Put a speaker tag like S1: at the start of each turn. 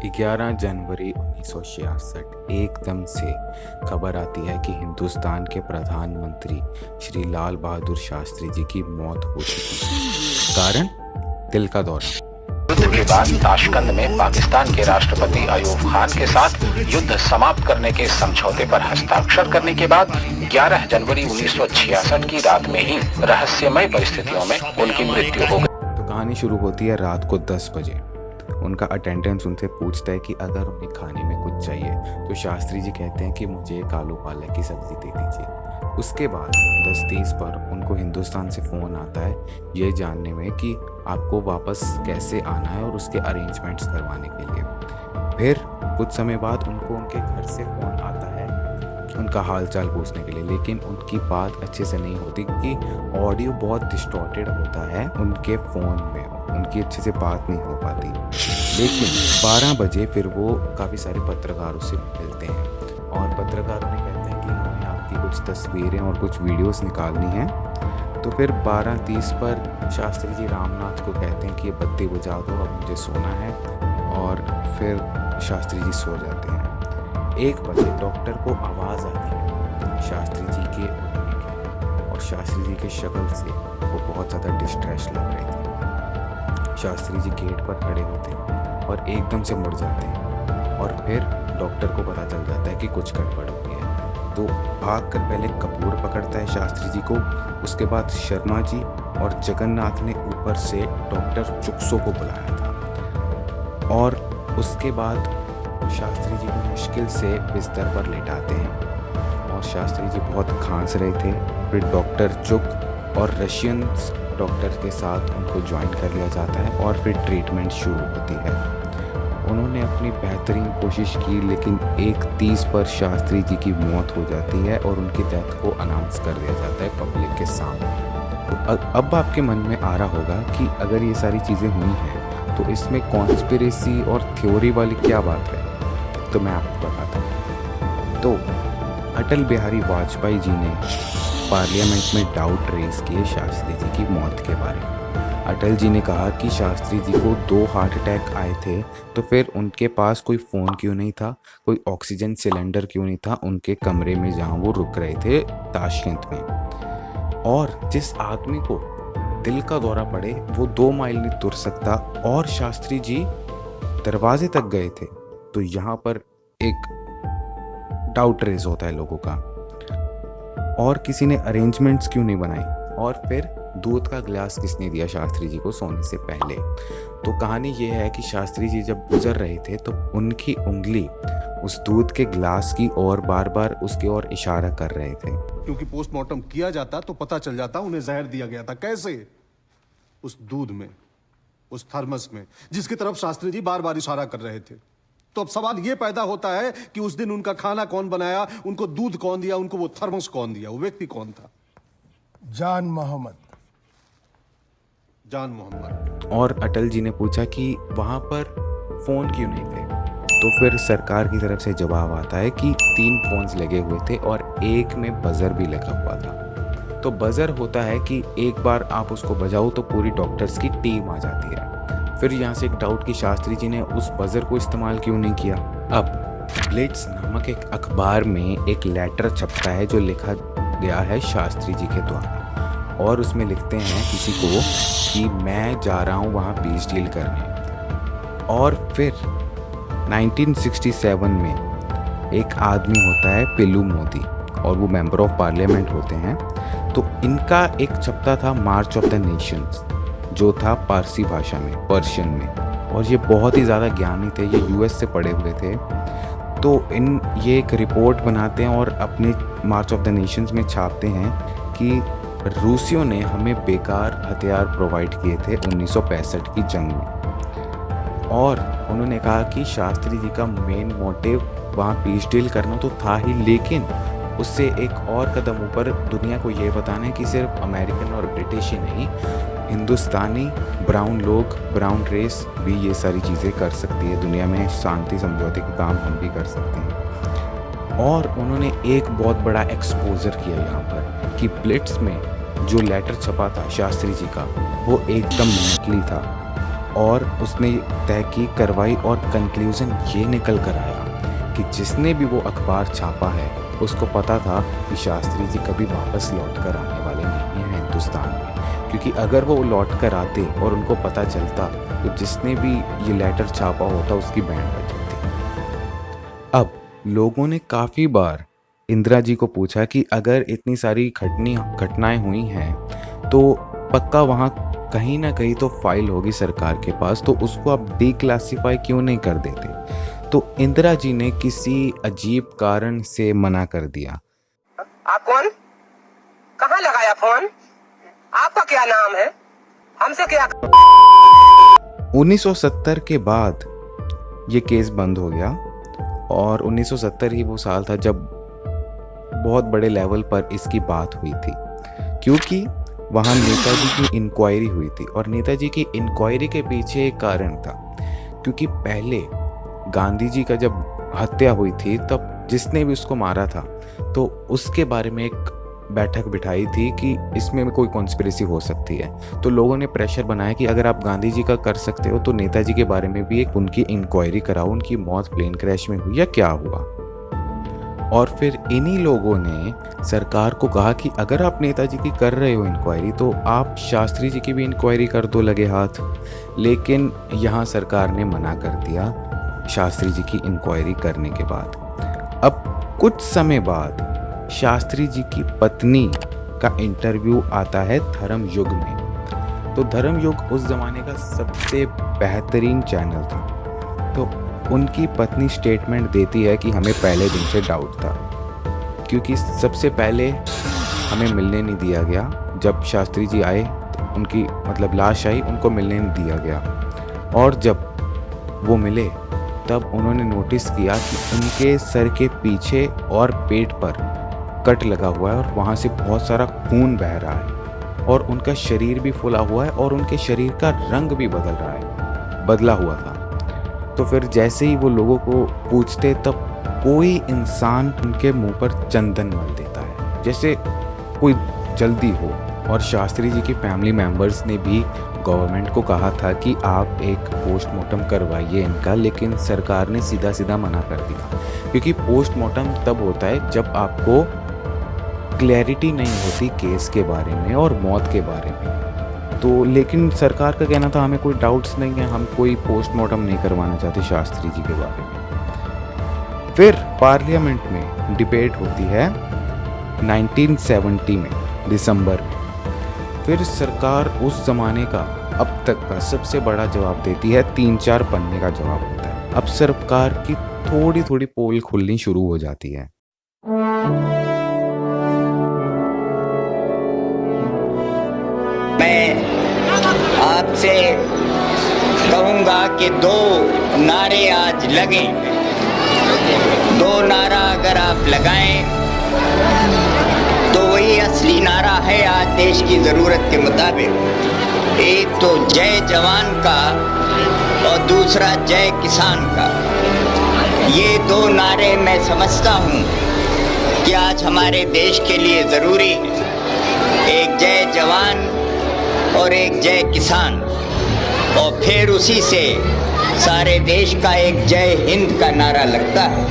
S1: 11 जनवरी 1966 एकदम से खबर आती है कि हिंदुस्तान के प्रधानमंत्री श्री लाल बहादुर शास्त्री जी की मौत हो चुकी है। कारण दिल का दौरा।
S2: युद्ध के बाद ताशकंद में पाकिस्तान के राष्ट्रपति अयूब खान के साथ युद्ध समाप्त करने के समझौते पर हस्ताक्षर करने के बाद 11 जनवरी 1966 की रात में ही रहस्यमय परिस्थितियों में उनकी मृत्यु हो गई।
S1: तो कहानी शुरू होती है रात को 10 बजे। उनका अटेंडेंस उनसे पूछता है कि अगर उन्हें खाने में कुछ चाहिए, तो शास्त्री जी कहते हैं कि मुझे एक आलू पालक की सब्जी दे दीजिए। उसके बाद 10:30 पर उनको हिंदुस्तान से फ़ोन आता है ये जानने में कि आपको वापस कैसे आना है और उसके अरेंजमेंट्स करवाने के लिए। फिर कुछ समय बाद उनको उनके घर से फ़ोन आता है उनका हाल चाल पूछने के लिए, लेकिन उनकी बात अच्छे से नहीं होती क्योंकि ऑडियो बहुत डिस्टॉर्टेड होता है उनके फ़ोन में, उनकी अच्छे से बात नहीं हो पाती। लेकिन 12 बजे फिर वो काफ़ी सारे पत्रकारों से मिलते हैं और पत्रकार उन्हें कहते हैं कि हमें आपकी कुछ तस्वीरें और कुछ वीडियोस निकालनी हैं। तो फिर 12:30 पर शास्त्री जी रामनाथ को कहते हैं कि ये बत्ती बुझा दो, अब मुझे सोना है, और फिर शास्त्री जी सो जाते हैं। 1 बजे डॉक्टर को आवाज़ आती है शास्त्री जी के उठने की, और शास्त्री जी की शक्ल से वो बहुत ज़्यादा डिस्ट्रेस लग रही थी। शास्त्री जी गेट पर खड़े होते हैं और एकदम से मुड़ जाते हैं, और फिर डॉक्टर को पता चल जाता है कि कुछ गड़बड़ हो गई है। तो भागकर पहले कपूर पकड़ता है शास्त्री जी को, उसके बाद शर्मा जी और जगन्नाथ ने ऊपर से डॉक्टर चुक्सो को बुलाया था, और उसके बाद शास्त्री जी को मुश्किल से बिस्तर पर लेटाते हैं और शास्त्री जी बहुत खांस रहे थे। फिर डॉक्टर चुक और रशियन डॉक्टर के साथ उनको ज्वाइन कर लिया जाता है और फिर ट्रीटमेंट शुरू होती है। उन्होंने अपनी बेहतरीन कोशिश की, लेकिन 1:30 पर शास्त्री जी की मौत हो जाती है और उनकी डेथ को अनाउंस कर दिया जाता है पब्लिक के सामने। तो अब आपके मन में आ रहा होगा कि अगर ये सारी चीज़ें हुई हैं तो इसमें कॉन्स्पिरेसी और थ्योरी वाली क्या बात है, तो मैं आपको बताता हूँ। तो अटल बिहारी वाजपेयी जी ने पार्लियामेंट में डाउट रेज किए शास्त्री जी की मौत के बारे में। अटल जी ने कहा कि शास्त्री जी को 2 हार्ट अटैक आए थे, तो फिर उनके पास कोई फ़ोन क्यों नहीं था, कोई ऑक्सीजन सिलेंडर क्यों नहीं था उनके कमरे में जहाँ वो रुक रहे थे ताशकंद में। और जिस आदमी को दिल का दौरा पड़े वो 2 माइल नहीं तुर सकता, और शास्त्री जी दरवाजे तक गए थे। तो यहाँ पर एक डाउट रेज होता है लोगों का, और किसी ने अरेंजमेंट्स क्यों नहीं बनाई, और फिर दूध का गिलास किसने दिया शास्त्री जी को सोने से पहले। तो कहानी ये है कि शास्त्री जी जब गुजर रहे थे तो उनकी उंगली उस दूध के गिलास की ओर बार बार उसकी ओर इशारा कर रहे थे।
S3: क्योंकि पोस्टमार्टम किया जाता तो पता चल जाता उन्हें जहर दिया गया था। कैसे? उस दूध में, उस थर्मस में जिसकी तरफ शास्त्री जी बार बार इशारा कर रहे थे। तो अब सवाल यह पैदा होता है कि उस दिन उनका खाना कौन बनाया, उनको दूध कौन दिया, उनको वो थर्मस कौन दिया, वो व्यक्ति कौन था?
S4: जान मोहम्मद।
S3: जान मोहम्मद।
S1: और अटल जी ने पूछा कि वहाँ पर फ़ोन क्यों नहीं थे, तो फिर सरकार की तरफ से जवाब आता है कि 3 फ़ोन्स लगे हुए थे और एक में बज़र भी लगा हुआ था। तो बज़र होता है कि एक बार आप उसको बजाओ तो पूरी डॉक्टर्स की टीम आ जाती है। फिर यहाँ से एक डाउट कि शास्त्री जी ने उस बज़र को इस्तेमाल क्यों नहीं किया। अब ब्लिट्स नामक एक अखबार में एक लेटर छपता है जो लिखा गया है शास्त्री जी के द्वारा, और उसमें लिखते हैं किसी को कि मैं जा रहा हूँ वहाँ पीस डील करने। और फिर 1967 में एक आदमी होता है पिल्लू मोदी, और वो मेंबर ऑफ पार्लियामेंट होते हैं। तो इनका एक छपता था मार्च ऑफ द नेशंस, जो था पारसी भाषा में, पर्शियन में, और ये बहुत ही ज़्यादा ज्ञानी थे, ये यूएस से पढ़े हुए थे। तो ये एक रिपोर्ट बनाते हैं और अपने मार्च ऑफ द नेशंस में छापते हैं कि रूसियों ने हमें बेकार हथियार प्रोवाइड किए थे 1965 की जंग में। और उन्होंने कहा कि शास्त्री जी का मेन मोटिव वहाँ पीस डील करना तो था ही, लेकिन उससे एक और कदम ऊपर दुनिया को ये बताना है कि सिर्फ अमेरिकन और ब्रिटिश ही नहीं, हिंदुस्तानी ब्राउन लोग, ब्राउन रेस भी ये सारी चीज़ें कर सकती है दुनिया में, शांति समझौते के काम हम भी कर सकते हैं। और उन्होंने एक बहुत बड़ा एक्सपोजर किया यहाँ पर कि ब्लिट्स में जो लेटर छपा था शास्त्री जी का वो एकदम नकली था, और उसने तहकीक करवाई और कंक्लूजन ये निकल कर आया कि जिसने भी वो अखबार छापा है उसको पता था कि शास्त्री जी कभी वापस लौट कर आने वाले नहीं हैं हिंदुस्तान में, क्योंकि अगर वो लौट कर आते और उनको पता चलता तो जिसने भी ये लेटर छापा होता उसकी बैंड बज जाती। अब लोगों ने काफ़ी बार इंदिरा जी को पूछा कि अगर इतनी सारी घटनाएं हुई हैं तो पक्का वहाँ कहीं ना कहीं तो फाइल होगी सरकार के पास, तो उसको आप डिक्लासिफाई क्यों नहीं कर देते। तो इंदिरा जी ने किसी अजीब कारण से मना कर दिया।
S5: आप कौन? कहाँ लगाया फोन? आपका क्या नाम है? हमसे क्या?
S1: 1970 के बाद ये केस बंद हो गया और 1970 ही वो साल था जब बहुत बड़े लेवल पर इसकी बात हुई थी, क्योंकि वहाँ नेताजी की इंक्वायरी हुई थी और नेताजी की इंक्वायरी के पीछे एक कारण था, क्योंकि पहले गांधी जी का जब हत्या हुई थी तब जिसने भी उसको मारा था तो उसके बारे में एक बैठक बिठाई थी कि इसमें कोई कॉन्स्पिरेसी हो सकती है। तो लोगों ने प्रेशर बनाया कि अगर आप गांधी जी का कर सकते हो तो नेताजी के बारे में भी एक उनकी इंक्वायरी कराओ, उनकी मौत प्लेन क्रैश में हुई या क्या हुआ। और फिर इन्हीं लोगों ने सरकार को कहा कि अगर आप नेताजी की कर रहे हो इंक्वायरी तो आप शास्त्री जी की भी इंक्वायरी कर दो लगे हाथ। लेकिन यहाँ सरकार ने मना कर दिया शास्त्री जी की इंक्वायरी करने के बाद। अब कुछ समय बाद शास्त्री जी की पत्नी का इंटरव्यू आता है धर्म युग में। तो धर्म युग उस ज़माने का सबसे बेहतरीन चैनल था। तो उनकी पत्नी स्टेटमेंट देती है कि हमें पहले दिन से डाउट था, क्योंकि सबसे पहले हमें मिलने नहीं दिया गया। जब शास्त्री जी आए तो उनकी लाश आई, उनको मिलने नहीं दिया गया। और जब वो मिले तब उन्होंने नोटिस किया कि उनके सर के पीछे और पेट पर कट लगा हुआ है और वहाँ से बहुत सारा खून बह रहा है और उनका शरीर भी फुला हुआ है और उनके शरीर का रंग भी बदला हुआ था। तो फिर जैसे ही वो लोगों को पूछते तब कोई इंसान उनके मुंह पर चंदन मल देता है जैसे कोई जल्दी हो। और शास्त्री जी की फैमिली मेंबर्स ने भी गवर्नमेंट को कहा था कि आप एक पोस्टमार्टम करवाइए इनका, लेकिन सरकार ने सीधा सीधा मना कर दिया, क्योंकि पोस्टमार्टम तब होता है जब आपको क्लैरिटी नहीं होती केस के बारे में और मौत के बारे में। तो लेकिन सरकार का कहना था हमें कोई डाउट्स नहीं है, हम कोई पोस्टमार्टम नहीं करवाना चाहते शास्त्री जी के बारे में। फिर पार्लियामेंट में डिबेट होती है 1970 में दिसंबर में। फिर सरकार उस ज़माने का अब तक का सबसे बड़ा जवाब देती है, 3-4 पन्ने का जवाब होता है। अब सरकार की थोड़ी थोड़ी पोल खुलनी शुरू हो जाती है।
S6: मैं आपसे कहूँगा कि 2 नारे आज लगें। 2 नारा अगर आप लगाएं तो वही असली नारा है आज देश की ज़रूरत के मुताबिक। एक तो जय जवान का और दूसरा जय किसान का। ये 2 नारे मैं समझता हूँ कि आज हमारे देश के लिए ज़रूरी है। एक जय जवान और एक जय किसान, और फिर उसी से सारे देश का एक जय हिंद का नारा लगता है।